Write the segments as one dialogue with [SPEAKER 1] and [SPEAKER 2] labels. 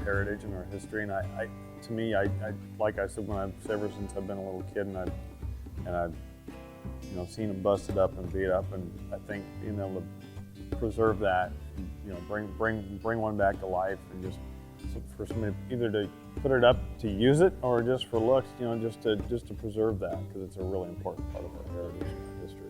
[SPEAKER 1] heritage and our history. And to me, like I said, ever since I've been a little kid, and I've seen them busted up and beat up, and I think being able to preserve that, bring one back to life, and just for somebody either to put it up to use it or just for looks, just to preserve that, because it's a really important part of our heritage and our history.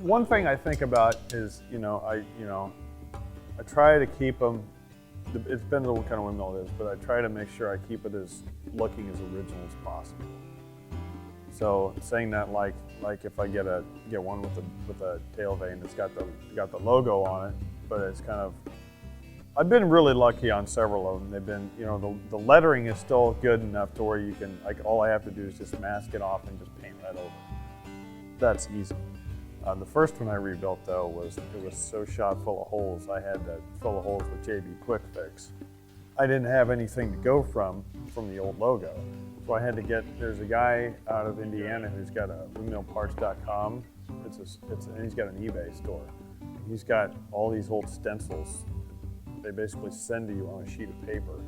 [SPEAKER 1] One thing I think about is, I try to keep them. It depends on what kind of windmill it is, but I try to make sure I keep it as looking as original as possible. So saying that, like if I get one with a tail vane that's got the logo on it, but it's kind of. I've been really lucky on several of them. They've been, the lettering is still good enough to where you can, all I have to do is just mask it off and just paint right over. That's easy. The first one I rebuilt, though, it was so shot full of holes, I had to fill the holes with JB Quick Fix. I didn't have anything to go from the old logo, so I had to there's a guy out of Indiana who's got a windmillparts.com. And he's got an eBay store. He's got all these old stencils. They basically send to you on a sheet of paper,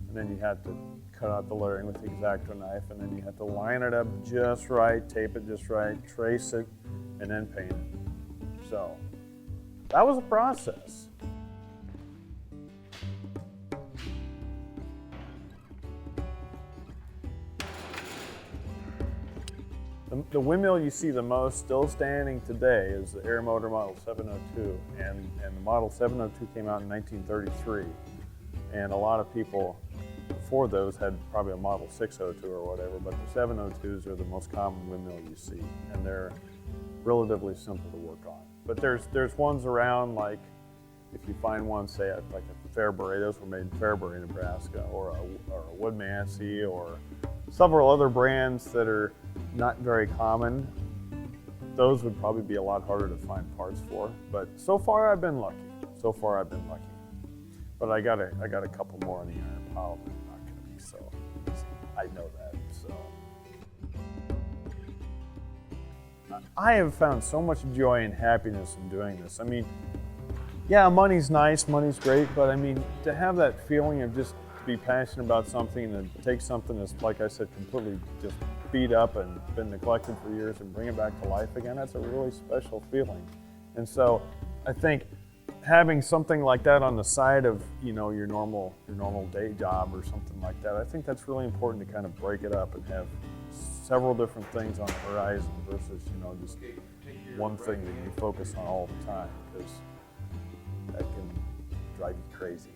[SPEAKER 1] and then you have to cut out the lettering with the X-Acto knife, and then you have to line it up just right, tape it just right, trace it, and then paint it. So that was a process. The windmill you see the most still standing today is the Air Motor Model 702, and the Model 702 came out in 1933, and a lot of people before those had probably a Model 602 or whatever, but the 702s are the most common windmill you see, and they're relatively simple to work on. But there's ones around, like if you find one, say like a Fairbury, those were made in Fairbury, Nebraska, or a Woodmansey, or several other brands that are not very common. Those would probably be a lot harder to find parts for. But so far I've been lucky. But I got a couple more in the iron pile that are not going to be so easy. I know that. So I have found so much joy and happiness in doing this. I mean, yeah, money's nice, money's great, but I mean, to have that feeling of just to be passionate about something and to take something that's, like I said, completely just beat up and been neglected for years and bring it back to life again, that's a really special feeling. And so I think having something like that on the side of, your normal day job or something like that, I think that's really important to kind of break it up and have several different things on the horizon versus, just one thing that you focus on all the time, because that can drive you crazy.